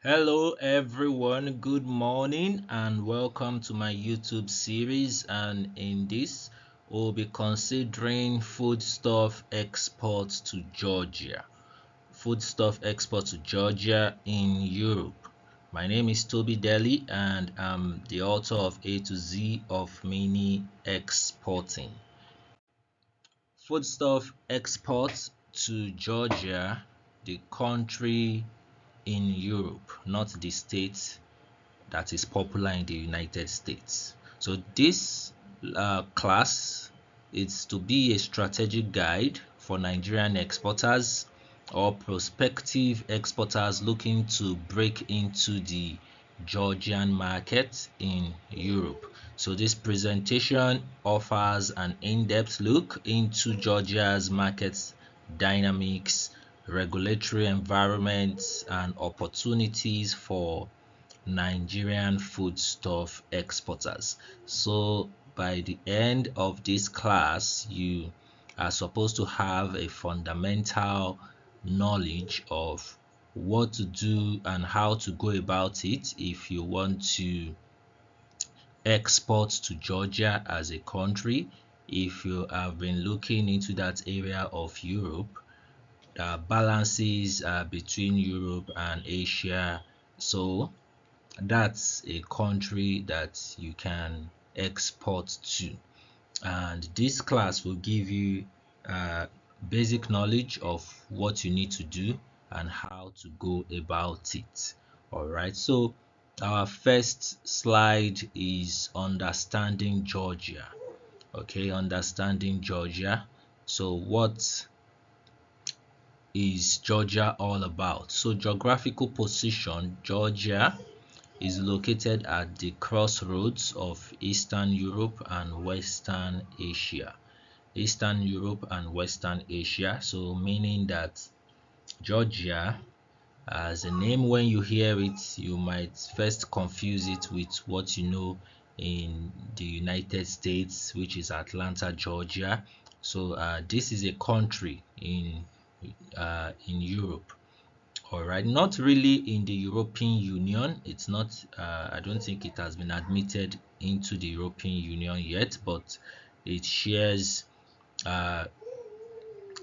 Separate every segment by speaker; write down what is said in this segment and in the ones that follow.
Speaker 1: Hello everyone, good morning and welcome to my YouTube series. And in this, we'll be considering foodstuff exports to Georgia. Foodstuff exports to Georgia in Europe. My name is Toby Daly and I'm the author of A to Z of Mini Exporting. Foodstuff exports to Georgia, the country in Europe, not the state that is popular in the United States. So this class is to be a strategic guide for Nigerian exporters or prospective exporters looking to break into the Georgian market in Europe. So this presentation offers an in-depth look into Georgia's market dynamics, regulatory environments, and opportunities for Nigerian foodstuff exporters. So by the end of this class, you are supposed to have a fundamental knowledge of what to do and how to go about it if you want to export to Georgia as a country. If you have been looking into that area of Europe, balances between Europe and Asia. So that's a country that you can export to, and this class will give you basic knowledge of what you need to do and how to go about it. All right, so our first slide is understanding Georgia. Okay, understanding Georgia. So what is Georgia all about? So geographical position: Georgia is located at the crossroads of Eastern Europe and Western Asia. Eastern Europe and Western Asia. So meaning that Georgia, as a name, when you hear it, you might first confuse it with what you know in the United States, which is Atlanta, Georgia. So this is a country in Europe. All right, not really in the European Union. It's not, I don't think it has been admitted into the European Union yet, but it shares, uh,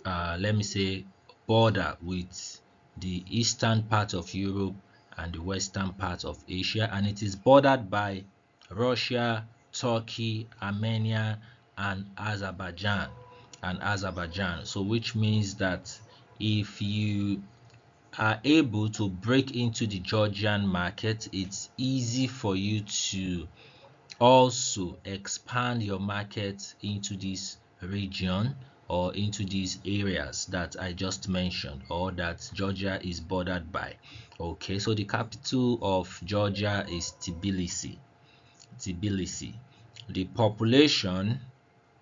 Speaker 1: let me say, border with the eastern part of Europe and the western part of Asia, and it is bordered by Russia, Turkey, Armenia, and Azerbaijan. So which means that if you are able to break into the Georgian market, it's easy for you to also expand your market into this region or into these areas that I just mentioned or that Georgia is bordered by. Okay, so the capital of Georgia is Tbilisi. Tbilisi. The population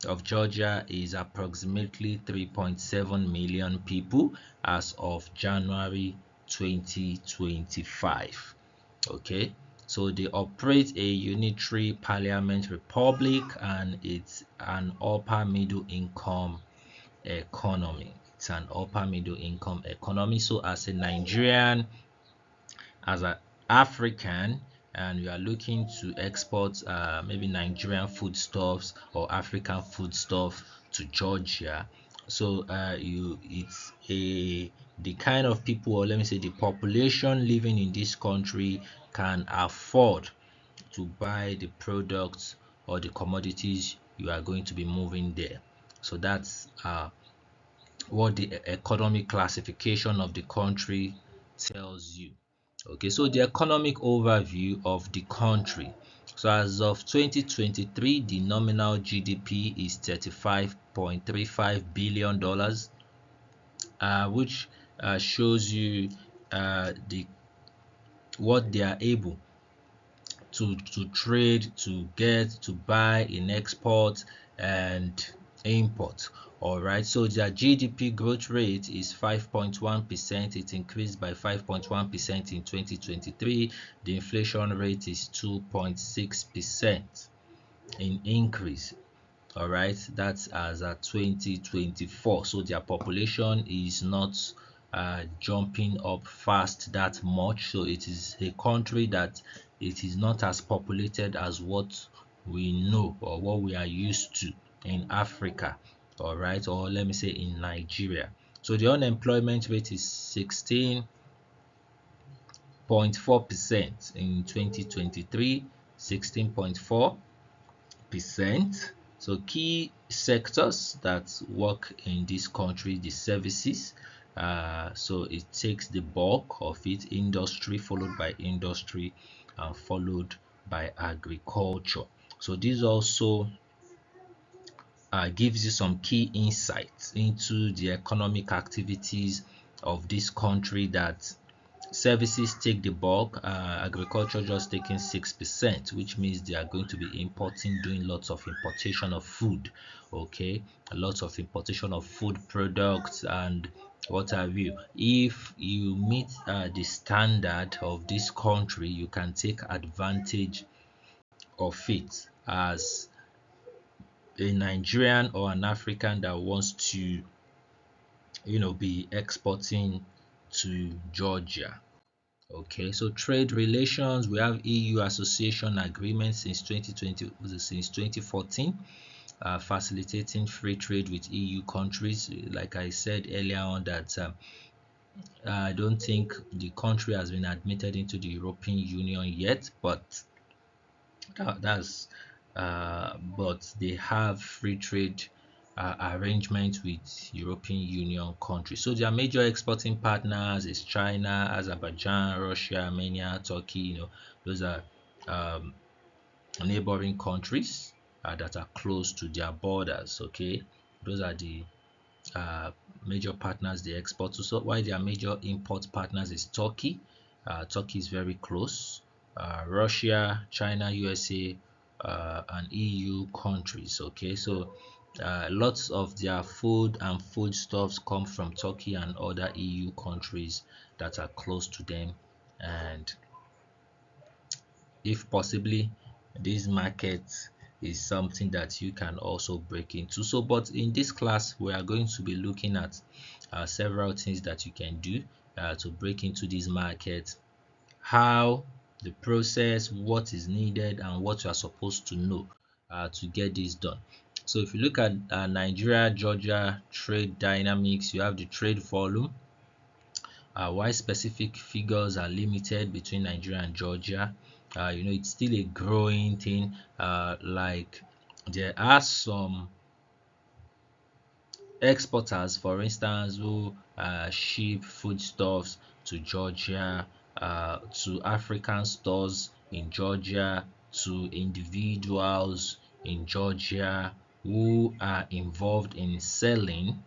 Speaker 1: of Georgia is approximately 3.7 million people as of January 2025. Okay, so they operate a unitary parliament republic and it's an upper middle income economy. It's an upper middle income economy. So as a Nigerian, as an African, and you are looking to export maybe Nigerian foodstuffs or African foodstuff to Georgia, so it's a the kind of people, or let me say the population living in this country can afford to buy the products or the commodities you are going to be moving there. So that's what the economic classification of the country tells you. Okay, so the economic overview of the country. So as of 2023, the nominal GDP is $35.35 billion, which shows you the what they are able to trade, to get, to buy in export and import. All right, so their GDP growth rate is 5.1%. It increased by 5.1% in 2023. The inflation rate is 2.6% in increase. All right, that's as at 2024. So their population is not jumping up fast that much. So it is a country that it is not as populated as what we know or what we are used to in Africa, all right, or let me say in Nigeria. So the unemployment rate is 16.4% in 2023, 16.4%. So key sectors that work in this country, the services, so it takes the bulk of it, industry followed by industry and followed by agriculture. So this also gives you some key insights into the economic activities of this country, that services take the bulk, agriculture just taking 6%, which means they are going to be importing, doing lots of importation of food, okay, lots of importation of food products and what have you. If you meet the standard of this country, you can take advantage of it as a Nigerian or an African that wants to, be exporting to Georgia. Okay, so trade relations, we have EU association agreement since 2020, since 2014, facilitating free trade with EU countries. Like I said earlier on, that I don't think the country has been admitted into the European Union yet, but that's but they have free trade arrangements with European Union countries. So their major exporting partners is China, Azerbaijan, Russia, Armenia, Turkey. Those are um, neighboring countries that are close to their borders. Okay, those are the uh, major partners they export to. So why their major import partners is Turkey. Turkey is very close. Russia, China, USA, and EU countries. Okay, so lots of their food and foodstuffs come from Turkey and other EU countries that are close to them, and if possibly this market is something that you can also break into. So but in this class we are going to be looking at several things that you can do to break into this market, how the process, what is needed, and what you are supposed to know to get this done. So if you look at Nigeria Georgia trade dynamics, you have the trade volume, why specific figures are limited between Nigeria and Georgia. It's still a growing thing. Like there are some exporters, for instance, who ship foodstuffs to Georgia, to African stores in Georgia, to individuals in Georgia who are involved in selling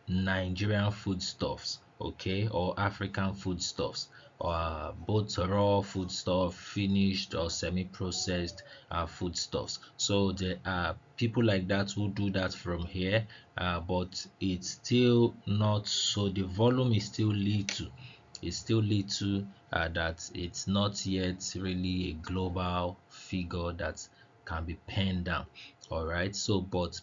Speaker 1: Nigerian foodstuffs, okay, or African foodstuffs, both raw foodstuff, finished or semi-processed foodstuffs. So there are people like that who do that from here, but it's still not so. The volume is still little. It's still little that it's not yet really a global figure that can be penned down. All right. So, but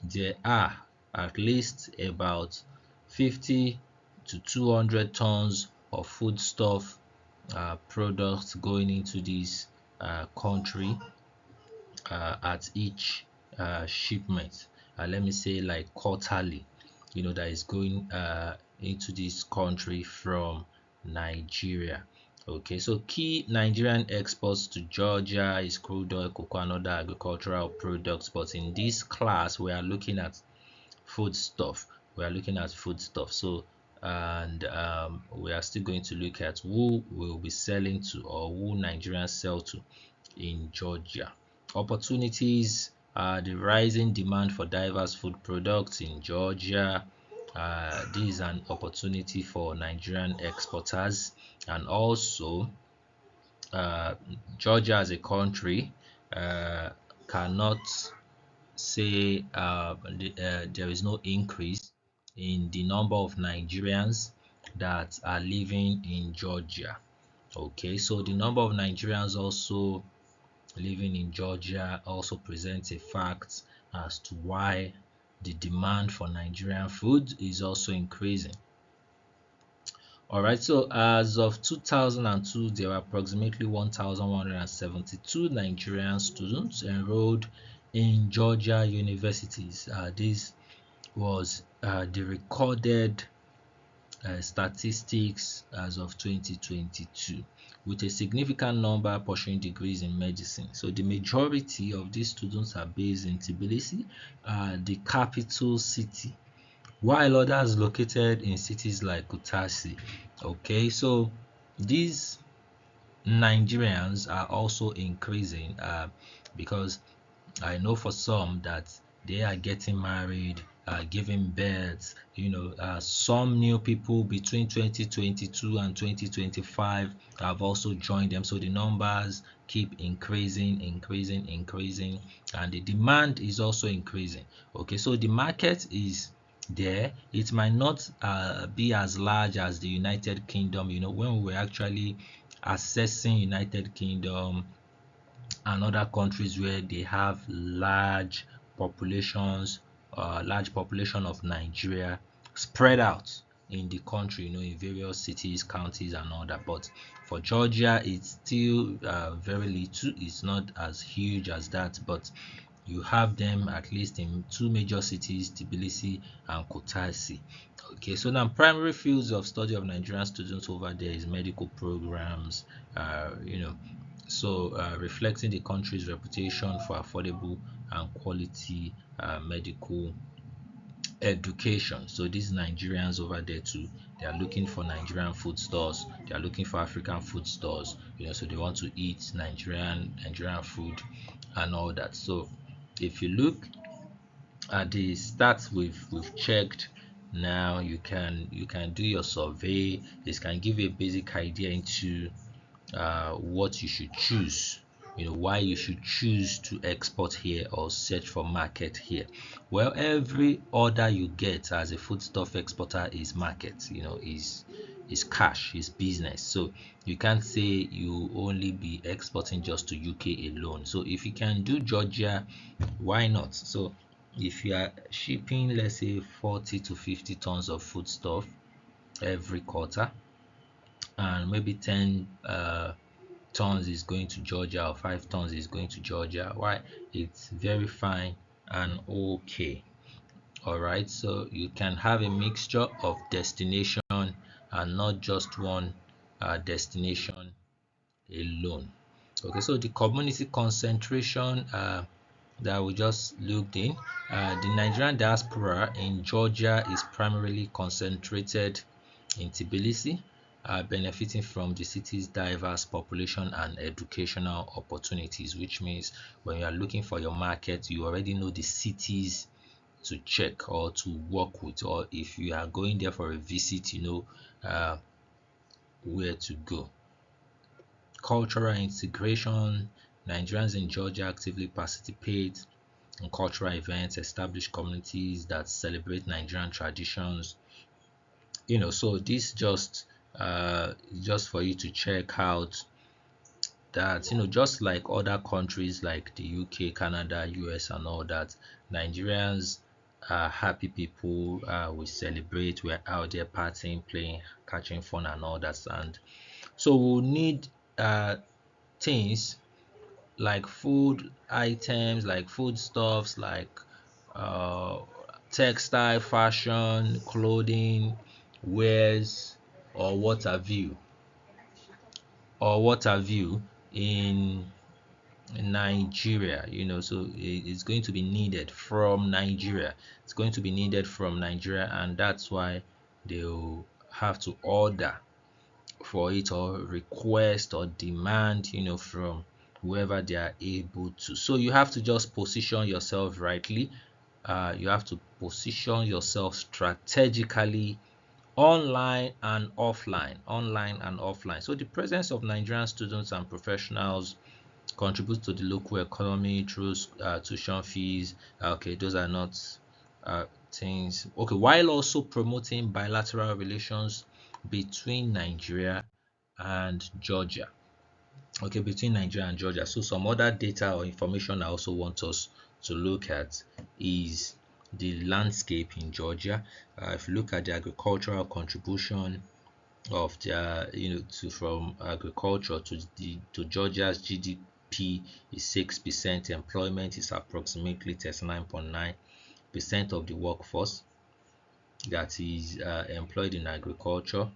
Speaker 1: there are at least about 50 to 200 tons of foodstuff products going into this country at each shipment. Let me say like quarterly, that is going into this country from Nigeria. Okay, so key Nigerian exports to Georgia is crude oil, cocoa, and other agricultural products. But in this class, we are looking at foodstuff. We are looking at foodstuff. So, and we are still going to look at who will be selling to, or who Nigerians sell to in Georgia. Opportunities are the rising demand for diverse food products in Georgia. This is an opportunity for Nigerian exporters, and also Georgia as a country cannot say there is no increase in the number of Nigerians that are living in Georgia. Okay, so the number of Nigerians also living in Georgia also presents a fact as to why the demand for Nigerian food is also increasing. All right, so as of 2002, there were approximately 1,172 Nigerian students enrolled in Georgia universities. This was the recorded statistics as of 2022, with a significant number pursuing degrees in medicine. So the majority of these students are based in Tbilisi, the capital city, while others located in cities like Kutaisi. Okay, so these Nigerians are also increasing because I know for some that they are getting married, giving birth. Some new people between 2022 and 2025 have also joined them. So the numbers keep increasing, increasing, and the demand is also increasing. Okay, so the market is there. It might not be as large as the United Kingdom. When we were actually assessing United Kingdom and other countries where they have large population of Nigeria spread out in the country, in various cities, counties, and all that. But for Georgia, it's still very little. It's not as huge as that, but you have them at least in two major cities, Tbilisi and Kutaisi. Okay, so now primary fields of study of Nigerian students over there is medical programs, reflecting the country's reputation for affordable and quality medical education. So these Nigerians over there too, they are looking for Nigerian food stores, they are looking for African food stores, so they want to eat Nigerian food and all that. So if you look at the stats we've checked now, you can do your survey. This can give you a basic idea into what you should choose, why you should choose to export here or search for market here. Well, every order you get as a foodstuff exporter is market, is cash, is business. So you can't say you only be exporting just to UK alone. So if you can do Georgia, why not? So if you are shipping, let's say 40 to 50 tons of foodstuff every quarter, and maybe 10 tons is going to Georgia or 5 tons is going to Georgia, why, it's very fine and okay. All right, so you can have a mixture of destination and not just one destination alone. Okay, so the community concentration that we just looked in, the Nigerian diaspora in Georgia is primarily concentrated in Tbilisi, benefiting from the city's diverse population and educational opportunities, which means when you are looking for your market, you already know the cities to check or to work with, or if you are going there for a visit, where to go. Cultural integration, Nigerians in Georgia actively participate in cultural events, establish communities that celebrate Nigerian traditions. So this just for you to check out that, just like other countries like the UK, Canada, US, and all that, Nigerians are happy people. We celebrate, we're out there partying, playing, catching fun, and all that. And so we'll need things like food items, like foodstuffs, like uh, textile, fashion, clothing, wares, or what have you in Nigeria. So it's going to be needed from Nigeria. It's going to be needed from Nigeria, and that's why they'll have to order for it or request or demand, from whoever they are able to. So you have to just position yourself rightly. You have to position yourself strategically, online and offline. So the presence of Nigerian students and professionals contributes to the local economy through tuition fees. Okay, those are not things. Okay, while also promoting bilateral relations between Nigeria and Georgia. Okay, between Nigeria and Georgia. So some other data or information I also want us to look at is the landscape in Georgia. If you look at the agricultural contribution, of their, to from agriculture to Georgia's GDP is 6%. Employment is approximately 39.9% of the workforce that is employed in agriculture.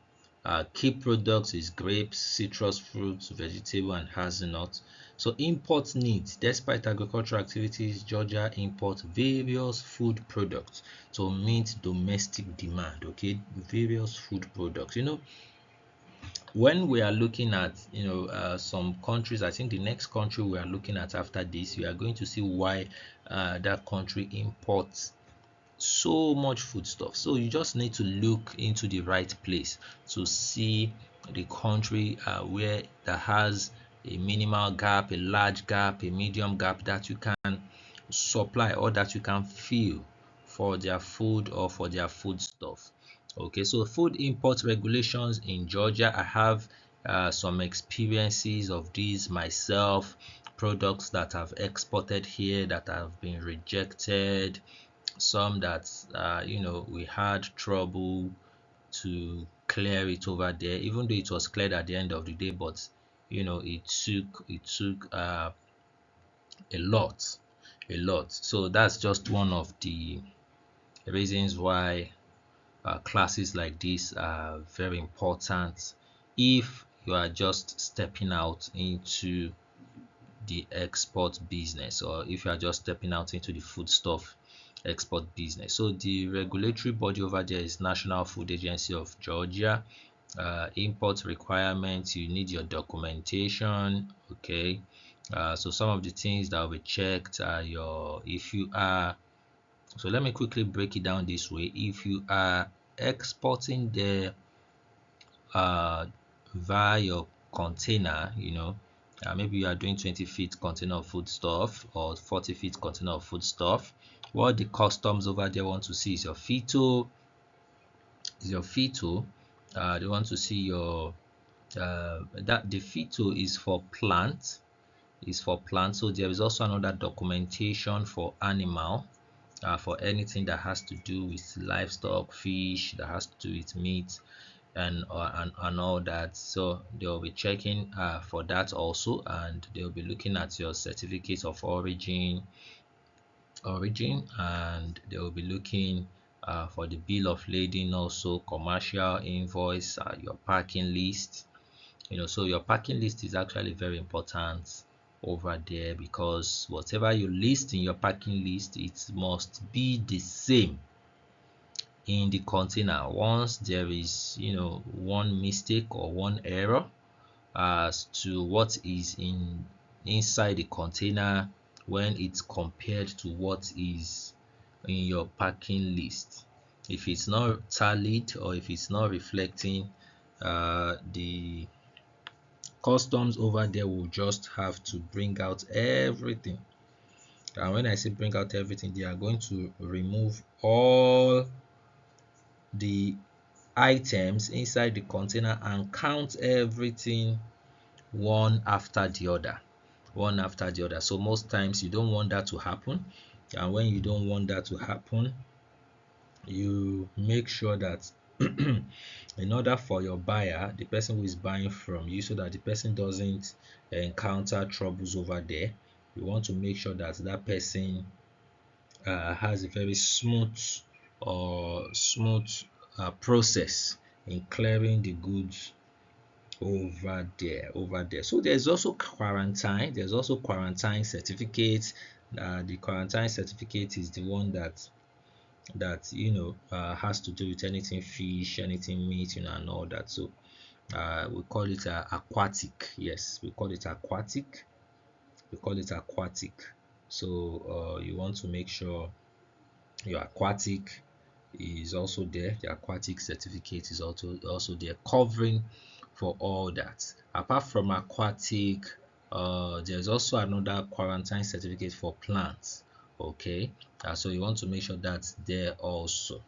Speaker 1: Key products is grapes, citrus fruits, vegetable, and hazelnuts. So import needs. Despite agricultural activities, Georgia imports various food products to meet domestic demand. Okay, various food products. When we are looking at some countries, I think the next country we are looking at after this, we are going to see why that country imports so much foodstuff. So you just need to look into the right place to see the country where that has a minimal gap, a large gap, a medium gap that you can supply or that you can fill for their food or for their foodstuff. Okay, so food import regulations in Georgia. I have some experiences of these myself. Products that I've exported here that have been rejected, some that we had trouble to clear it over there, even though it was cleared at the end of the day, but it took a lot. So that's just one of the reasons why classes like this are very important if you are just stepping out into the export business, or if you are just stepping out into the foodstuff export business. So the regulatory body over there is National Food Agency of Georgia. Import requirements, you need your documentation. Okay, so some of the things that will be checked are if you are, so let me quickly break it down this way. If you are exporting the via your container, maybe you are doing 20 feet container of food stuff or 40 feet container of food stuff. What the customs over there want to see is your phyto, they want to see your that the phyto is for plants. So there is also another documentation for animal, for anything that has to do with livestock, fish, that has to do with meat, and all that. So they'll be checking for that also, and they'll be looking at your certificate of origin, and they'll be looking for the bill of lading, also commercial invoice, your packing list. So your packing list is actually very important over there, because whatever you list in your packing list, it must be the same in the container. Once there is one mistake or one error as to what is inside the container when it's compared to what is in your packing list, if it's not tallied or if it's not reflecting, the customs over there will just have to bring out everything. And when I say bring out everything, they are going to remove all the items inside the container and count everything one after the other. So most times you don't want that to happen, and when you don't want that to happen, you make sure that in order for your buyer, the person who is buying from you, so that the person doesn't encounter troubles over there, you want to make sure that that person has a very smooth process in clearing the goods over there. So there's also quarantine certificate. The quarantine certificate is the one that has to do with anything fish, anything meat, and all that. So we call it aquatic. Yes, we call it aquatic. So you want to make sure your aquatic is also there. The aquatic certificate is also there, covering for all that. Apart from aquatic, there's also another quarantine certificate for plants. Okay, so you want to make sure that's there also.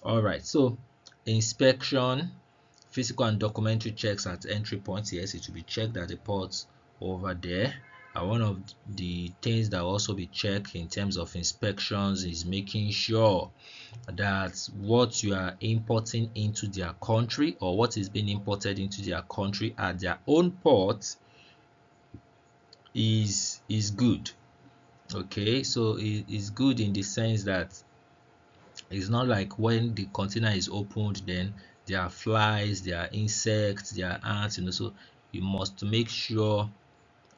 Speaker 1: All right, so inspection, physical and documentary checks at entry points. Yes, it will be checked at the ports over there. One of the things that will also be checked in terms of inspections is making sure that what you are importing into their country, or what is being imported into their country at their own port, is good. Okay, so it is good in the sense that it's not like when the container is opened, then there are flies, there are insects, there are ants, so you must make sure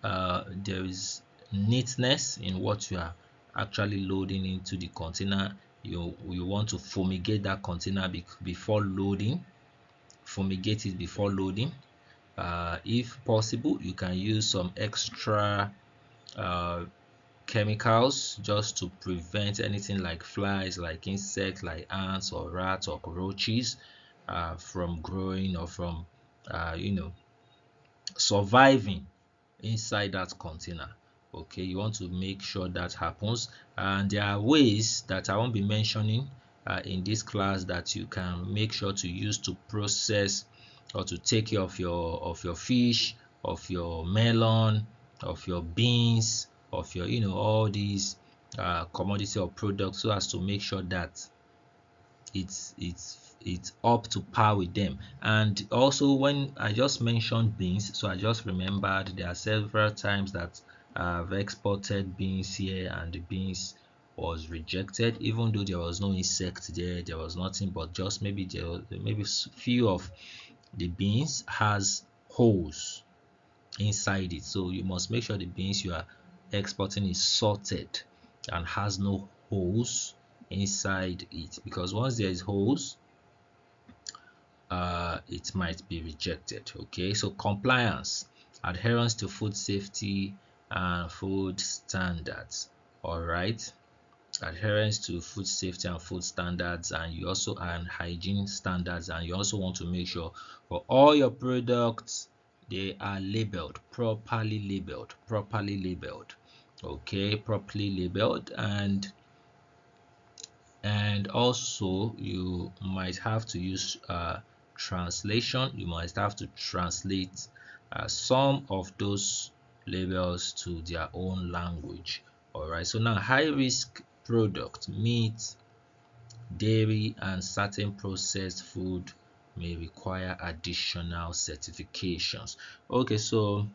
Speaker 1: there is neatness in what you are actually loading into the container. You want to fumigate that container before loading. Fumigate it before loading. If possible, you can use some extra uh, chemicals just to prevent anything like flies, like insects, like ants or rats or roaches from growing, or from surviving inside that container. Okay, you want to make sure that happens, and there are ways that I won't be mentioning in this class that you can make sure to use to process or to take care of your fish, of your melon, of your beans, of your all these commodity or products, so as to make sure that it's up to par with them. And also, when I just mentioned beans, so I just remembered there are several times that I've exported beans here and the beans was rejected, even though there was no insect there was nothing, but just maybe maybe few of the beans has holes inside it. So you must make sure the beans you are exporting is sorted and has no holes inside it, because once there is holes, it might be rejected. Okay, so compliance, adherence to food safety and food standards. All right, adherence to food safety and food standards, and you also and hygiene standards, and you also want to make sure for all your products they are labeled properly labeled. Okay, properly labeled. And also you might have to use translation. You might have to translate some of those labels to their own language. All right, so now high risk product, meat, dairy and certain processed food may require additional certifications. Okay, so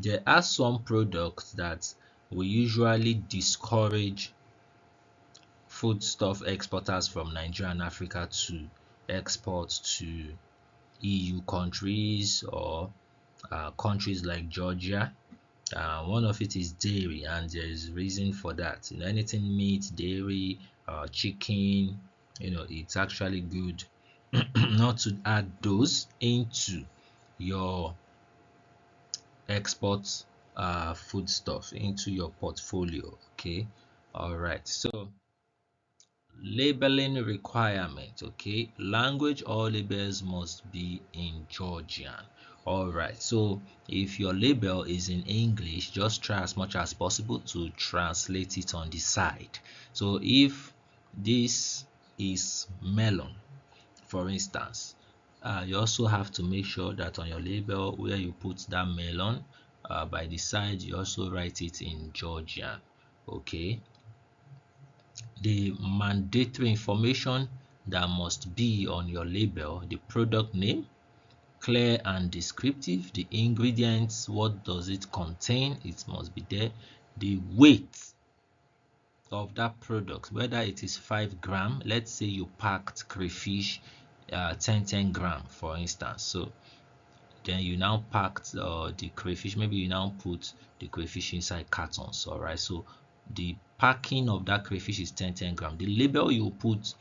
Speaker 1: there are some products that we usually discourage foodstuff exporters from Nigeria and Africa to export to EU countries, or countries like Georgia. One of it is dairy, and there is reason for that. Anything meat, dairy, chicken, it's actually good not to add those into your export foodstuff into your portfolio. Okay, all right. So labeling requirement. Okay, language or labels must be in Georgian. All right, so if your label is in English, just try as much as possible to translate it on the side. So if this is melon, for instance, you also have to make sure that on your label where you put that melon, by the side you also write it in Georgian. Okay, the mandatory information that must be on your label: the product name, clear and descriptive; the ingredients, what does it contain, it must be there; the weight of that product, whether it is 5 gram. Let's say you packed crayfish 10 gram, for instance. So then you now packed the crayfish, maybe you now put the crayfish inside cartons. All right, so the packing of that crayfish is 10 gram. The label you put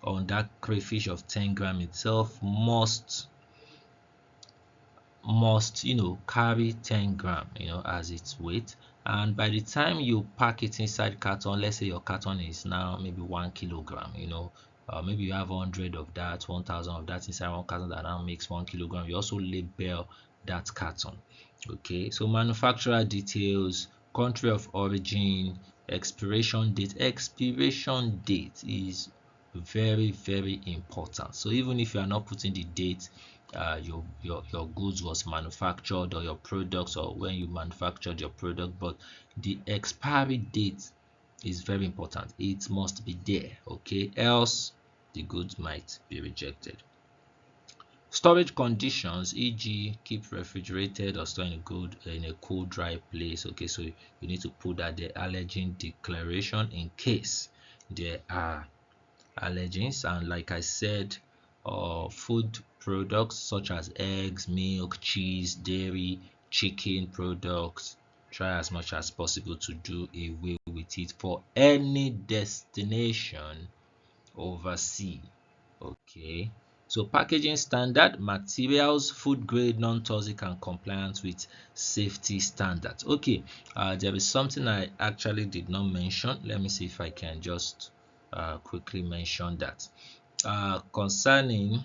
Speaker 1: on that crayfish of 10 gram itself must carry 10 gram as its weight. And by the time you pack it inside carton, let's say your carton is now maybe 1 kilogram, maybe you have 100 of that, 1000 of that inside one carton, that now makes 1 kilogram. You also label that carton. Okay, so manufacturer details, country of origin, expiration date. Expiration date is very important. So even if you are not putting the date, your goods was manufactured, or your products, or when you manufactured your product. But the expiry date is very important. It must be there, okay, else the goods might be rejected. Storage conditions, e.g., keep refrigerated or store in a cool, dry place. Okay, so you need to put that the allergen declaration in case there are allergens. And like I said, food products such as eggs, milk, cheese, dairy, chicken products, try as much as possible to do away with it for any destination overseas. Okay, so packaging standard, materials, food grade, non-toxic, and compliant with safety standards. Okay, there is something I actually did not mention. Let me see if I can just quickly mention that. Concerning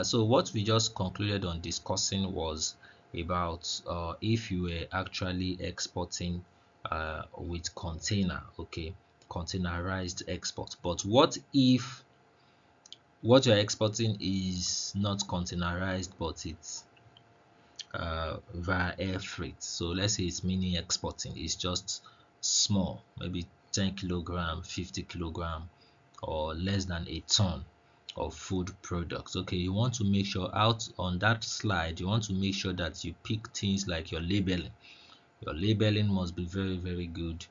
Speaker 1: so what we just concluded on discussing was about if you were actually exporting with container, okay, containerized export. But what if what you're exporting is not containerized, but it's via air freight? So let's say it's mini exporting, it's just small, maybe 10 kilogram, 50 kilogram, or less than a ton of food products. Okay, you want to make sure out on that slide, you want to make sure that you pick things like your labeling. Your labeling must be very, very good.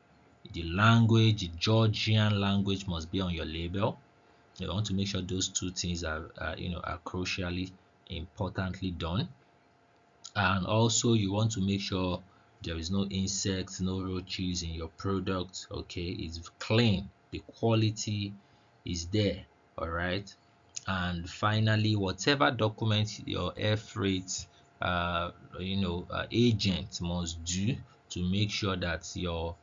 Speaker 1: The language, the Georgian language must be on your label. You want to make sure those two things are crucially importantly done. And also you want to make sure there is no insects, no roaches in your product. Okay, it's clean, the quality is there. All right, and finally, whatever document your air freight agent must do to make sure that your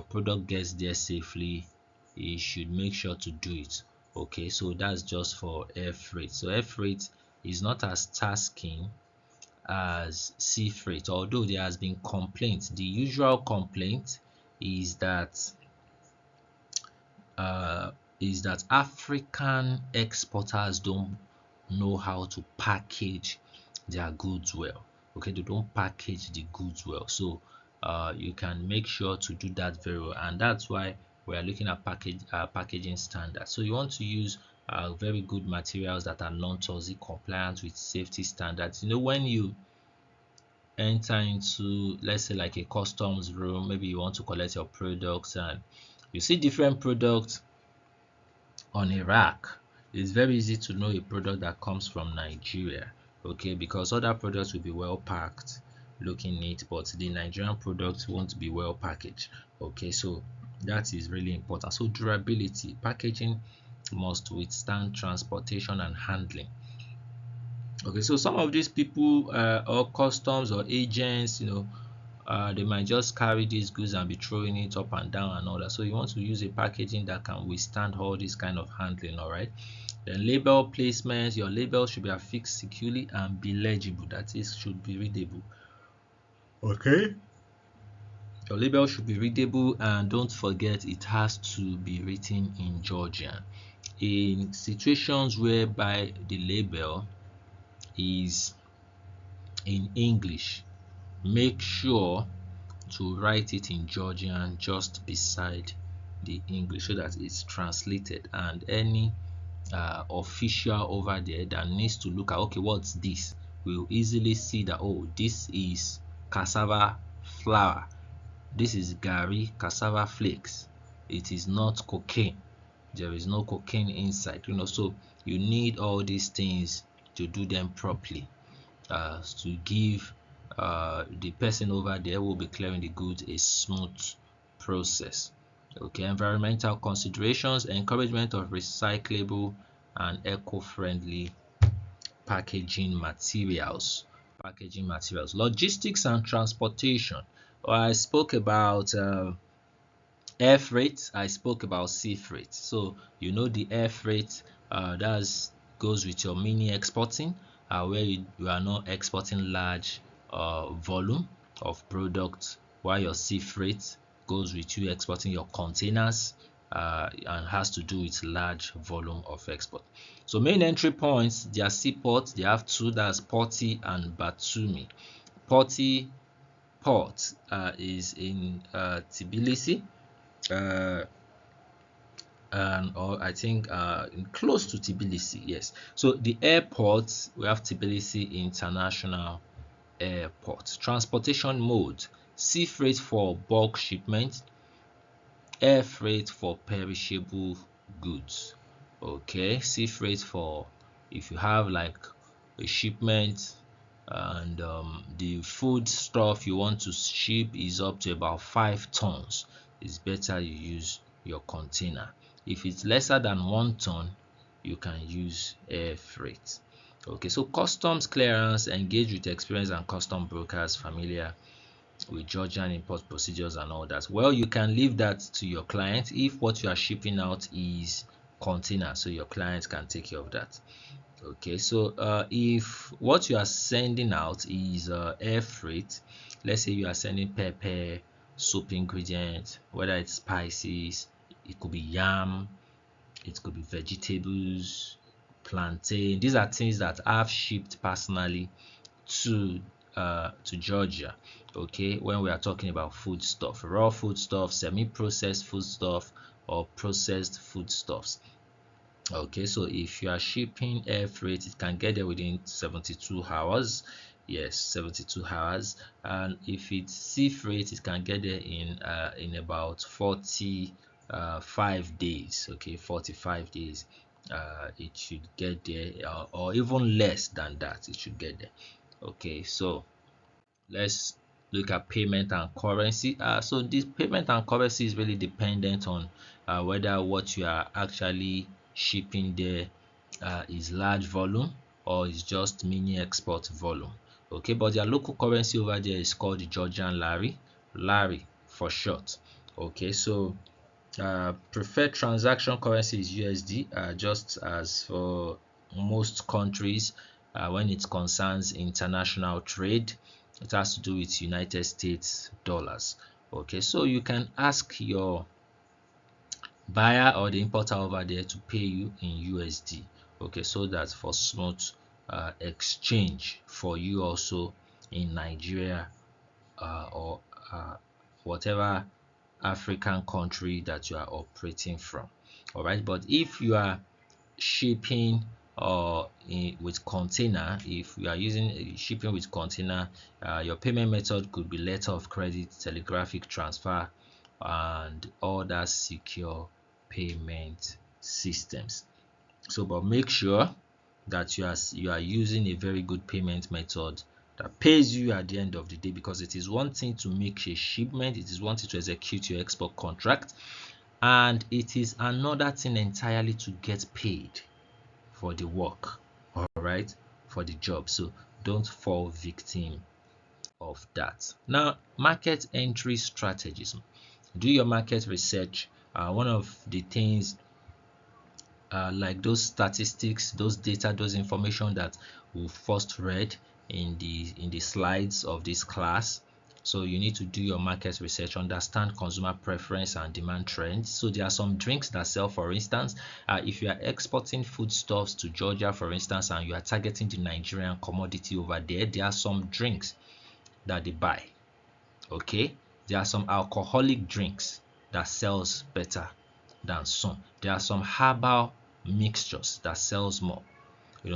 Speaker 1: product gets there safely, you should make sure to do it. Okay, so that's just for air freight. So air freight is not as tasking as sea freight, although there has been complaints. The usual complaint is that uh, African exporters don't know how to package their goods well. Okay, they don't package the goods well. So you can make sure to do that very well, and that's why we are looking at packaging standards. So you want to use very good materials that are non-toxic, compliant with safety standards. When you enter into, let's say, like a customs room, maybe you want to collect your products and you see different products on a rack. It's very easy to know a product that comes from Nigeria, okay, because other products will be well packed, looking neat, but the Nigerian products won't be well packaged. Okay, so that is really important. So durability, packaging must withstand transportation and handling. Okay, so some of these people or customs or agents, they might just carry these goods and be throwing it up and down and all that. So you want to use a packaging that can withstand all this kind of handling. All right, then label placements, your label should be affixed securely and be legible, that is, should be readable. Okay, your label should be readable, and don't forget it has to be written in Georgian. In situations whereby the label is in English, make sure to write it in Georgian just beside the English so that it's translated, and any official over there that needs to look at, okay, what's this, will easily see that, oh, this is cassava flour, this is gari cassava flakes, it is not cocaine, there is no cocaine inside. So you need all these things to do them properly, to give the person over there who will be clearing the goods a smooth process. Okay, environmental considerations, encouragement of recyclable and eco-friendly packaging materials. Logistics and transportation. I spoke about air freight, I spoke about sea freight. So the air freight, that goes with your mini exporting, where you are not exporting large volume of products, while your sea freight goes with you exporting your containers, and has to do with large volume of export. So main entry points, their seaports, they have two, that's Poti and Batumi. Poti port is in Tbilisi, uh, or I think close to Tbilisi, yes. So the airports, we have Tbilisi International Airport. Transportation mode, sea freight for bulk shipment, air freight for perishable goods. Okay, sea freight for if you have like a shipment and the food stuff you want to ship is up to about 5 tons, it's better you use your container. If it's lesser than 1 ton, you can use air freight. Okay, so customs clearance, engage with experienced and custom brokers familiar with Georgian import procedures and all that. Well, you can leave that to your client if what you are shipping out is container, so your client can take care of that. Okay, so if what you are sending out is air freight, let's say you are sending pepper, soup ingredients, whether it's spices, it could be yam, it could be vegetables, plantain. These are things that I've shipped personally to Georgia. Okay, when we are talking about food stuff, raw food stuff, semi-processed food stuff, or processed foodstuffs. Okay, so if you are shipping air freight, it can get there within 72 hours. Yes, 72 hours. And if it's sea freight, it can get there in about 45 days. Okay, 45 days. It should get there, or even less than that, it should get there. Okay, so let's look at payment and currency. So this payment and currency is really dependent on whether what you are actually shipping there is large volume or is just mini export volume. Okay, but their local currency over there is called the Georgian lari for short. Okay, so preferred transaction currency is USD, just as for most countries. When it concerns international trade, it has to do with United States dollars. Okay, so you can ask your buyer or the importer over there to pay you in USD. Okay, so that's for smooth exchange for you also in Nigeria, or whatever African country that you are operating from. All right, but if you are shipping with container, if you are using shipping with container, your payment method could be letter of credit, telegraphic transfer, and other secure payment systems. So but make sure that you are using a very good payment method that pays you at the end of the day, because it is one thing to make a shipment, it is one thing to execute your export contract, and it is another thing entirely to get paid for the work, all right, for the job. So don't fall victim of that. Now, market entry strategies. Do your market research. One of the things, like those statistics, those data, those information that we first read in the slides of this class. So you need to do your market research, understand consumer preference and demand trends. So there are some drinks that sell, for instance, if you are exporting foodstuffs to Georgia, for instance, and you are targeting the Nigerian commodity over there, there are some drinks that they buy. Okay, there are some alcoholic drinks that sells better than some. There are some herbal mixtures that sells more.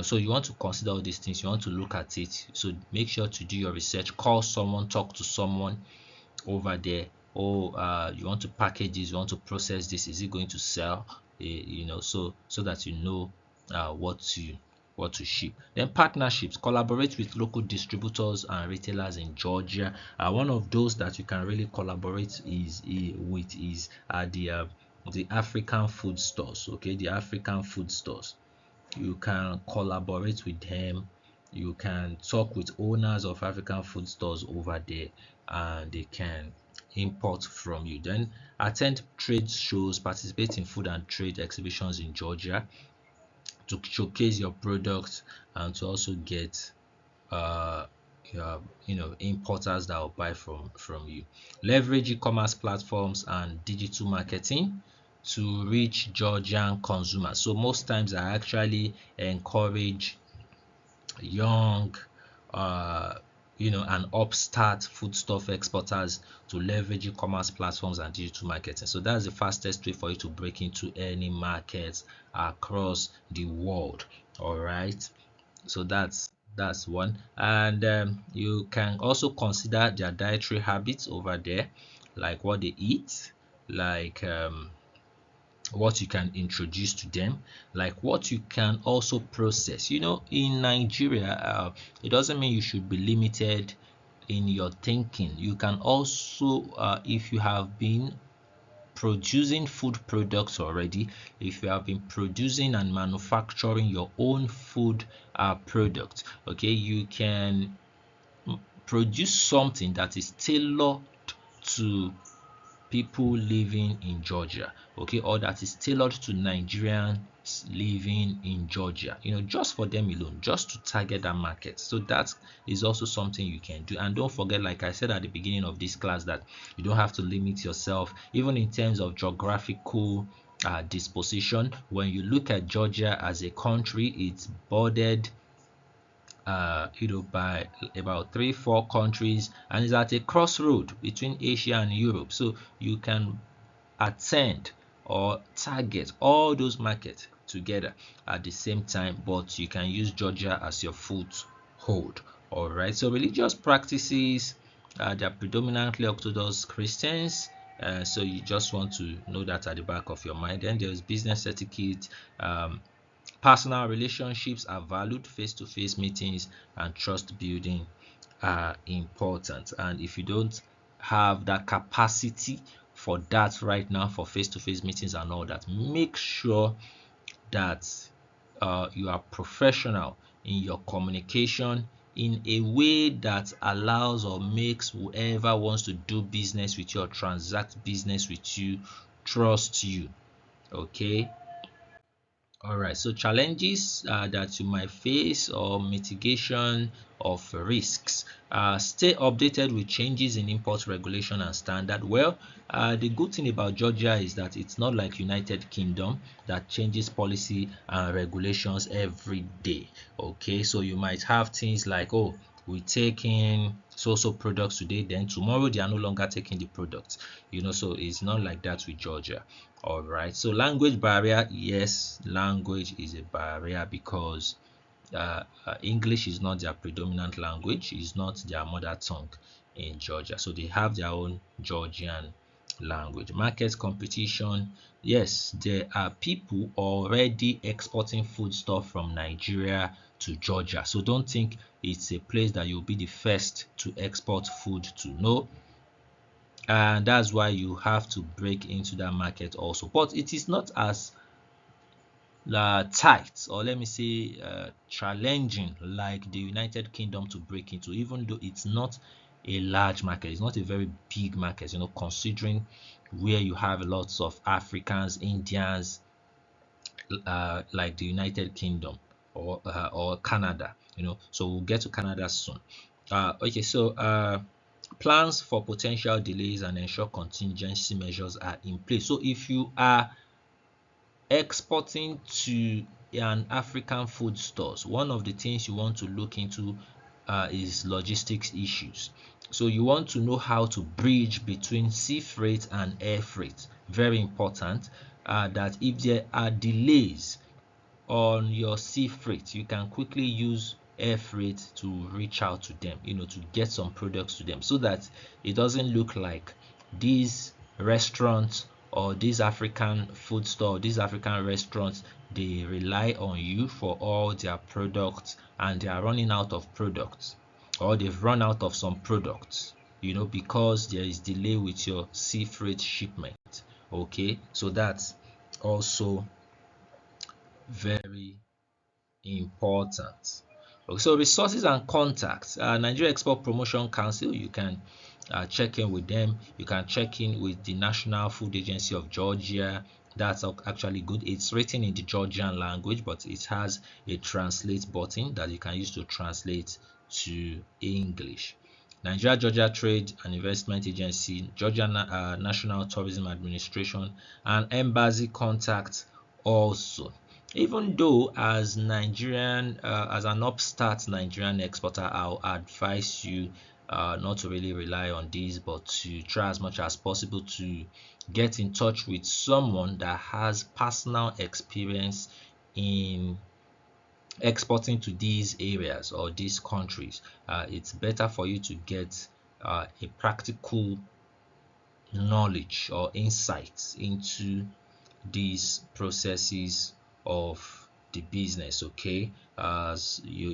Speaker 1: So you want to consider all these things, you want to look at it. So make sure to do your research, call someone, talk to someone over there. You want to package this, you want to process this, is it going to sell? So that you know what to ship. Then partnerships, collaborate with local distributors and retailers in Georgia. One of those that you can really collaborate is the African food stores. Okay, the African food stores, you can collaborate with them, you can talk with owners of African food stores over there, and they can import from you. Then attend trade shows, participate in food and trade exhibitions in Georgia to showcase your products and to also get importers that will buy from you. Leverage e-commerce platforms and digital marketing. to reach Georgian consumers. So most times I actually encourage young and upstart foodstuff exporters to leverage e-commerce platforms and digital marketing. So that's the fastest way for you to break into any market across the world. All right, so that's one. And you can also consider their dietary habits over there, like what they eat, like what you can introduce to them, like what you can also process. In Nigeria, it doesn't mean you should be limited in your thinking. You can also, if you have been producing food products already, if you have been producing and manufacturing your own food products, okay, you can produce something that is tailored to people living in Georgia, okay, or that is tailored to Nigerians living in Georgia, just for them alone, just to target that market. So that is also something you can do. And don't forget, like I said at the beginning of this class, that you don't have to limit yourself, even in terms of geographical disposition. When you look at Georgia as a country, it's bordered by about 3-4 countries, and is at a crossroad between Asia and Europe. So you can attend or target all those markets together at the same time, but you can use Georgia as your foothold. All right. So religious practices, they're predominantly Orthodox Christians. So you just want to know that at the back of your mind. Then there's business etiquette. Personal relationships are valued, face-to-face meetings and trust building are important. And if you don't have that capacity for that right now, for face-to-face meetings and all that, make sure that you are professional in your communication in a way that allows or makes whoever wants to do business with you or transact business with you trust you. Okay. All right, so challenges that you might face or mitigation of risks. Stay updated with changes in import regulation and standard. Well, the good thing about Georgia is that it's not like United Kingdom that changes policy and regulations every day. Okay, so you might have things like, oh, we take in so products today, then tomorrow they are no longer taking the products. So it's not like that with Georgia. All right, so language barrier. Yes, language is a barrier because English is not their predominant language, is not their mother tongue in Georgia. So they have their own Georgian language. Market competition. Yes, there are people already exporting foodstuff from Nigeria to Georgia. So don't think it's a place that you'll be the first to export food to. No, and that's why you have to break into that market also, but it is not as tight, or let me say challenging, like the United Kingdom to break into, even though it's not a large market, it's not a very big market, considering where you have lots of Africans, Indians, like the United Kingdom or Canada. So we'll get to Canada soon. Okay, so plans for potential delays and ensure contingency measures are in place. So if you are exporting to an African food stores, one of the things you want to look into is logistics issues. So you want to know how to bridge between sea freight and air freight. Very important, that if there are delays on your sea freight, you can quickly use air freight to reach out to them, to get some products to them, so that it doesn't look like these restaurants or these African food store, these African restaurants, they rely on you for all their products and they are running out of products, or they've run out of some products, because there is delay with your sea freight shipment. Okay, so that's also very important. Okay, so resources and contacts. Nigeria Export Promotion Council, you can check in with them. You can check in with the National Food Agency of Georgia. That's actually good. It's written in the Georgian language, but it has a translate button that you can use to translate to English. Nigeria Georgia Trade and Investment Agency, Georgia National Tourism Administration, and embassy contact also. Even though as an upstart Nigerian exporter, I'll advise you not to really rely on these, but to try as much as possible to get in touch with someone that has personal experience in exporting to these areas or these countries. It's better for you to get a practical knowledge or insights into these processes of the business. Okay, as you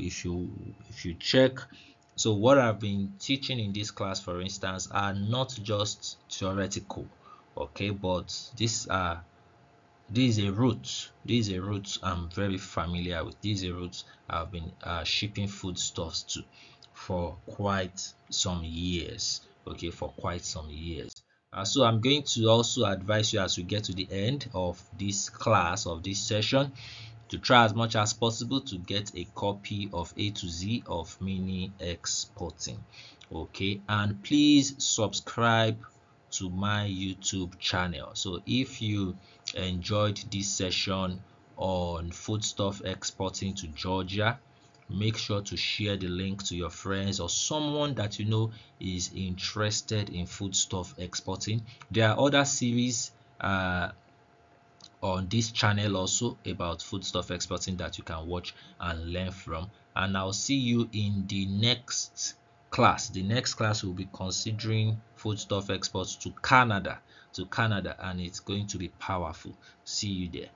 Speaker 1: if you check, so what I've been teaching in this class, for instance, are not just theoretical, okay, but this is a route. This is a route I'm very familiar with. This is a route I've been shipping foodstuffs to for quite some years. Okay, for quite some years. So I'm going to also advise you as we get to the end of this class, of this session, to try as much as possible to get a copy of A to Z of mini exporting. Okay, and please subscribe to my YouTube channel. So if you enjoyed this session on foodstuff exporting to Georgia, make sure to share the link to your friends or someone that you know is interested in foodstuff exporting. There are other series on this channel also about foodstuff exporting that you can watch and learn from. And I'll see you in the next class. The next class will be considering foodstuff exports to Canada, and it's going to be powerful. See you there.